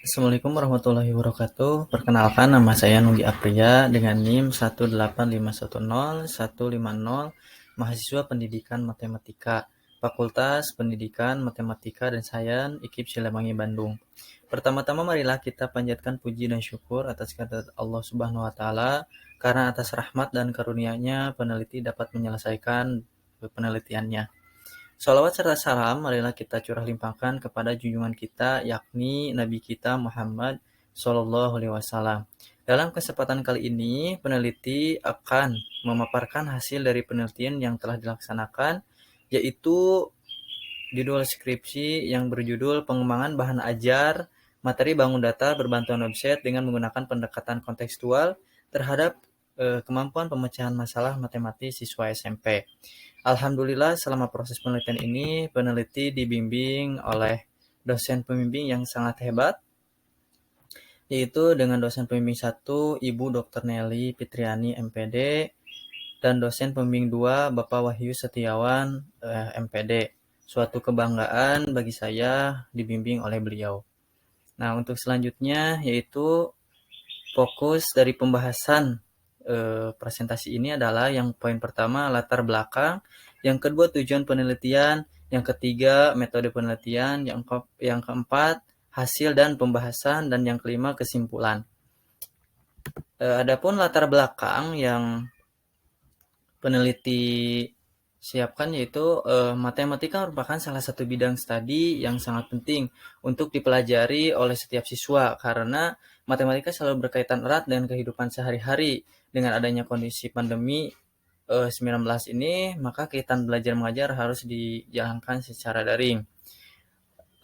Assalamualaikum warahmatullahi wabarakatuh. Perkenalkan, nama saya Nugi Apria dengan NIM 18510-150, mahasiswa pendidikan matematika, Fakultas Pendidikan Matematika dan Sains IKIP Cilemangi Bandung. Pertama-tama marilah kita panjatkan puji dan syukur atas kehadirat Allah Subhanahu wa taala, karena atas rahmat dan karunia-Nya peneliti dapat menyelesaikan penelitiannya. Shalawat serta salam marilah kita curah limpahkan kepada junjungan kita, yakni Nabi kita Muhammad Shallallahu Alaihi Wasallam. Dalam kesempatan kali ini, peneliti akan memaparkan hasil dari penelitian yang telah dilaksanakan, yaitu judul skripsi yang berjudul Pengembangan Bahan Ajar Materi Bangun Data Berbantuan Website dengan menggunakan pendekatan kontekstual terhadap kemampuan pemecahan masalah matematis siswa SMP. Alhamdulillah, selama proses penelitian ini, peneliti dibimbing oleh dosen pembimbing yang sangat hebat, yaitu dengan dosen pembimbing 1, Ibu Dr. Nelly Fitriani, MPD, dan dosen pembimbing 2, Bapak Wahyu Setiawan, MPD. Suatu kebanggaan bagi saya dibimbing oleh beliau. Nah, untuk selanjutnya yaitu fokus dari pembahasan presentasi ini adalah yang poin pertama latar belakang, yang kedua tujuan penelitian, yang ketiga metode penelitian, yang keempat hasil dan pembahasan, dan yang kelima kesimpulan. Adapun latar belakang yang peneliti siapkan yaitu matematika merupakan salah satu bidang studi yang sangat penting untuk dipelajari oleh setiap siswa, karena matematika selalu berkaitan erat dengan kehidupan sehari-hari. Dengan adanya kondisi pandemi 19 ini, maka kegiatan belajar mengajar harus dijalankan secara daring.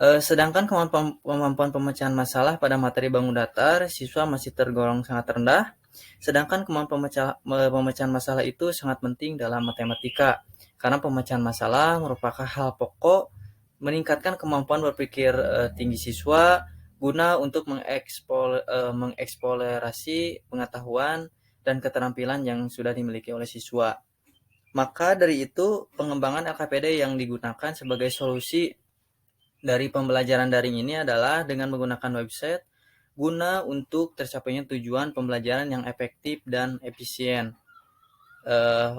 Sedangkan kemampuan pemecahan masalah pada materi bangun datar, siswa masih tergolong sangat rendah. Sedangkan kemampuan pemecahan masalah itu sangat penting dalam matematika, karena pemecahan masalah merupakan hal pokok meningkatkan kemampuan berpikir tinggi siswa guna untuk mengeksplorasi pengetahuan dan keterampilan yang sudah dimiliki oleh siswa. Maka dari itu, pengembangan LKPD yang digunakan sebagai solusi dari pembelajaran daring ini adalah dengan menggunakan website guna untuk tercapainya tujuan pembelajaran yang efektif dan efisien.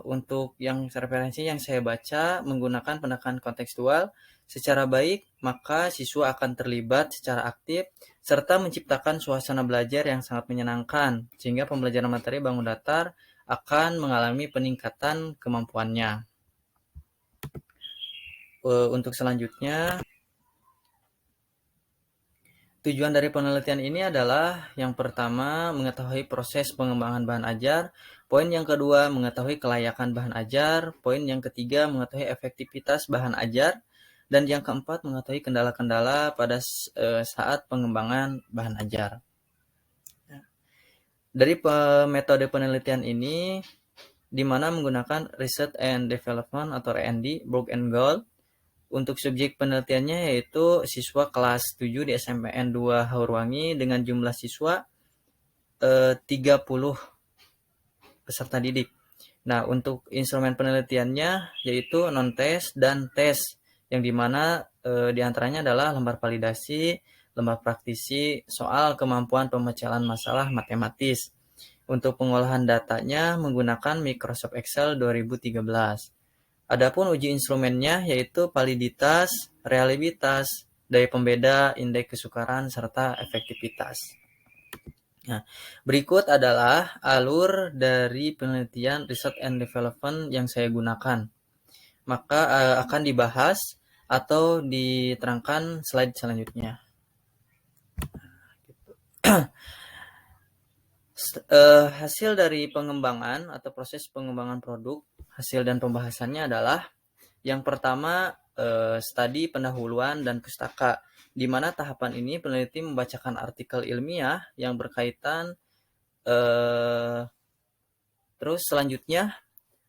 Untuk yang referensi yang saya baca menggunakan pendekatan kontekstual secara baik, maka siswa akan terlibat secara aktif serta menciptakan suasana belajar yang sangat menyenangkan, sehingga pembelajaran materi bangun datar akan mengalami peningkatan kemampuannya. Untuk selanjutnya, tujuan dari penelitian ini adalah yang pertama mengetahui proses pengembangan bahan ajar, poin yang kedua mengetahui kelayakan bahan ajar, poin yang ketiga mengetahui efektivitas bahan ajar, dan yang keempat mengetahui kendala-kendala pada saat pengembangan bahan ajar. Dari metode penelitian ini, di mana menggunakan Research and Development atau R&D, Brook and Gold. Untuk subjek penelitiannya yaitu siswa kelas 7 di SMPN 2 Haurwangi dengan jumlah siswa 30 peserta didik. Nah, untuk instrumen penelitiannya yaitu non-tes dan tes, yang dimana diantaranya adalah lembar validasi, lembar praktisi, soal kemampuan pemecahan masalah matematis. Untuk pengolahan datanya menggunakan Microsoft Excel 2013. Adapun uji instrumennya yaitu validitas, reliabilitas, daya pembeda, indeks kesukaran, serta efektivitas. Nah, berikut adalah alur dari penelitian Research and Development yang saya gunakan. Maka akan dibahas atau diterangkan slide selanjutnya. Hasil dari pengembangan atau proses pengembangan produk, hasil dan pembahasannya adalah yang pertama studi pendahuluan dan pustaka, di mana tahapan ini peneliti membacakan artikel ilmiah yang berkaitan, terus selanjutnya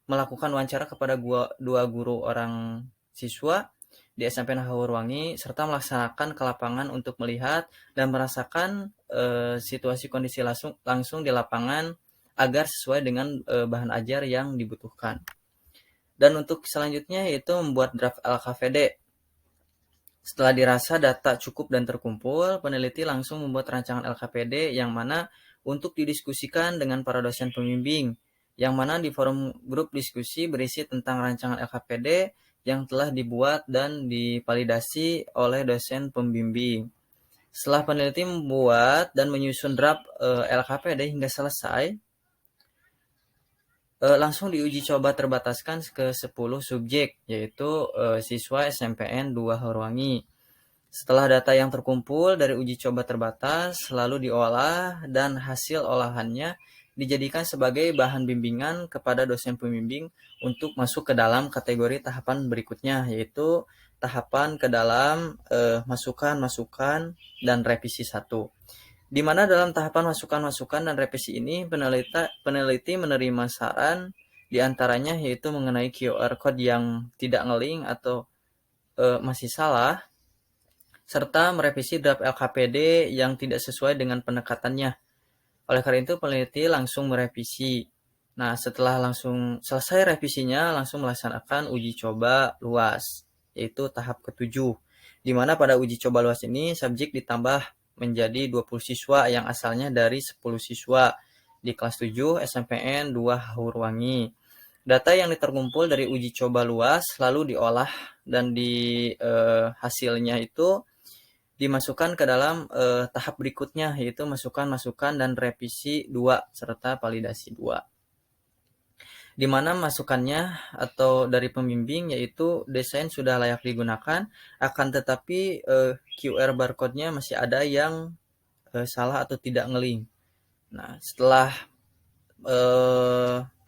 melakukan wawancara kepada dua guru orang siswa di SMP Haurwangi serta melaksanakan ke lapangan untuk melihat dan merasakan situasi kondisi langsung di lapangan agar sesuai dengan bahan ajar yang dibutuhkan. Dan untuk selanjutnya yaitu membuat draft LKPD. Setelah dirasa data cukup dan terkumpul, peneliti langsung membuat rancangan LKPD yang mana untuk didiskusikan dengan para dosen pembimbing, yang mana di forum grup diskusi berisi tentang rancangan LKPD yang telah dibuat dan divalidasi oleh dosen pembimbing. Setelah peneliti membuat dan menyusun draft LKPD hingga selesai, langsung diuji coba terbataskan ke 10 subjek, yaitu siswa SMPN 2 Hurwangi. Setelah data yang terkumpul dari uji coba terbatas, lalu diolah dan hasil olahannya dijadikan sebagai bahan bimbingan kepada dosen pembimbing untuk masuk ke dalam kategori tahapan berikutnya, yaitu tahapan ke dalam masukan-masukan dan revisi 1. Di mana dalam tahapan masukan-masukan dan revisi ini peneliti menerima saran diantaranya yaitu mengenai QR code yang tidak ngeling atau masih salah, serta merevisi draft LKPD yang tidak sesuai dengan pendekatannya. Oleh karena itu, peneliti langsung merevisi. Nah, setelah langsung selesai revisinya, langsung melaksanakan uji coba luas, yaitu tahap ke-7. Di mana pada uji coba luas ini, subjek ditambah menjadi 20 siswa yang asalnya dari 10 siswa di kelas 7 SMPN 2 Hurwangi. Data yang terkumpul dari uji coba luas lalu diolah dan di hasilnya itu dimasukkan ke dalam tahap berikutnya, yaitu masukan-masukan dan revisi 2 serta validasi 2. Di mana masukannya atau dari pembimbing yaitu desain sudah layak digunakan, akan tetapi QR barcode-nya masih ada yang salah atau tidak ngeling. Nah, setelah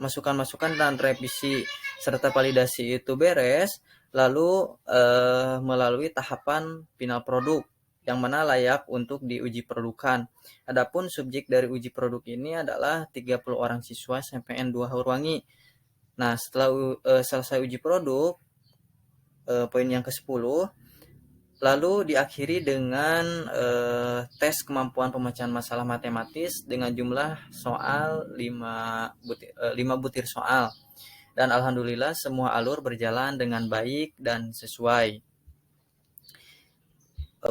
masukan-masukan dan revisi serta validasi itu beres, lalu melalui tahapan final produk yang mana layak untuk diuji produkan. Adapun subjek dari uji produk ini adalah 30 orang siswa SMPN 2 Hurwangi. Nah, setelah selesai uji produk, poin yang ke-10, lalu diakhiri dengan tes kemampuan pemecahan masalah matematis dengan jumlah soal 5 butir soal. Dan alhamdulillah semua alur berjalan dengan baik dan sesuai.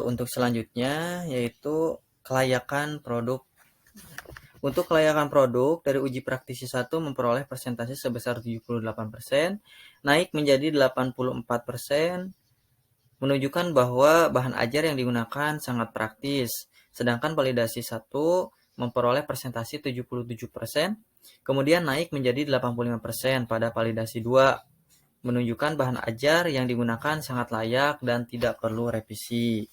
Untuk selanjutnya yaitu kelayakan produk. Untuk kelayakan produk dari uji praktisi 1 memperoleh persentase sebesar 78%, naik menjadi 84%, menunjukkan bahwa bahan ajar yang digunakan sangat praktis. Sedangkan validasi 1 memperoleh persentase 77%, kemudian naik menjadi 85% pada validasi 2, menunjukkan bahan ajar yang digunakan sangat layak dan tidak perlu revisi.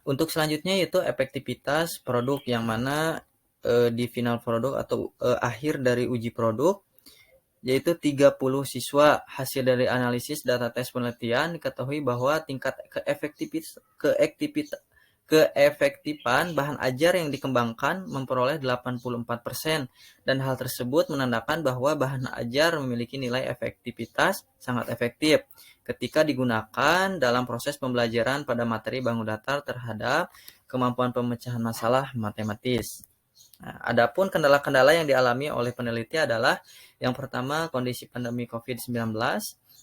Untuk selanjutnya yaitu efektivitas produk, yang mana di final produk atau akhir dari uji produk yaitu 30 siswa hasil dari analisis data tes penelitian diketahui bahwa tingkat keefektifan bahan ajar yang dikembangkan memperoleh 84%, dan hal tersebut menandakan bahwa bahan ajar memiliki nilai efektivitas sangat efektif ketika digunakan dalam proses pembelajaran pada materi bangun datar terhadap kemampuan pemecahan masalah matematis. Nah, adapun kendala-kendala yang dialami oleh peneliti adalah yang pertama kondisi pandemi COVID-19,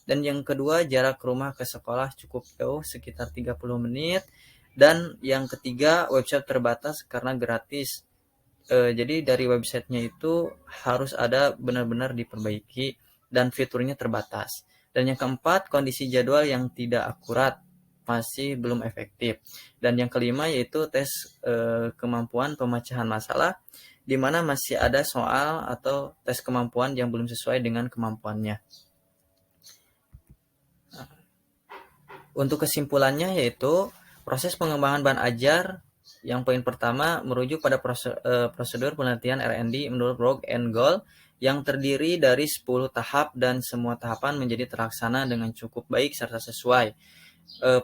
dan yang kedua jarak rumah ke sekolah cukup jauh sekitar 30 menit, dan yang ketiga website terbatas karena gratis. Jadi dari websitenya itu harus ada benar-benar diperbaiki dan fiturnya terbatas. Dan yang keempat kondisi jadwal yang tidak akurat, masih belum efektif. Dan yang kelima yaitu tes kemampuan pemecahan masalah, di mana masih ada soal atau tes kemampuan yang belum sesuai dengan kemampuannya. Untuk kesimpulannya yaitu proses pengembangan bahan ajar yang poin pertama merujuk pada prosedur penelitian R&D menurut Rogge and Gold yang terdiri dari 10 tahap dan semua tahapan menjadi terlaksana dengan cukup baik serta sesuai.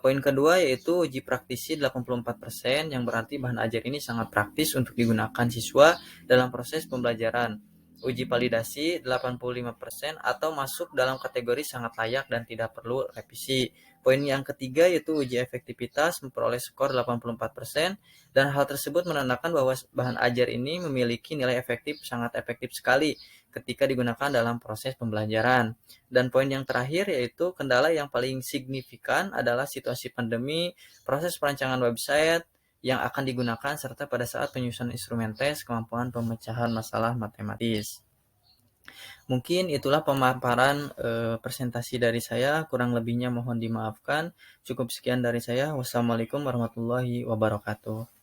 Poin kedua yaitu uji praktisi 84%, yang berarti bahan ajar ini sangat praktis untuk digunakan siswa dalam proses pembelajaran. Uji validasi 85% atau masuk dalam kategori sangat layak dan tidak perlu revisi. Poin yang ketiga yaitu uji efektivitas memperoleh skor 84%, dan hal tersebut menandakan bahwa bahan ajar ini memiliki nilai efektif sangat efektif sekali ketika digunakan dalam proses pembelajaran. Dan poin yang terakhir yaitu kendala yang paling signifikan adalah situasi pandemi, proses perancangan website yang akan digunakan, serta pada saat penyusunan instrumen tes kemampuan pemecahan masalah matematis. Mungkin itulah pemaparan presentasi dari saya, kurang lebihnya mohon dimaafkan. Cukup sekian dari saya. Wassalamualaikum warahmatullahi wabarakatuh.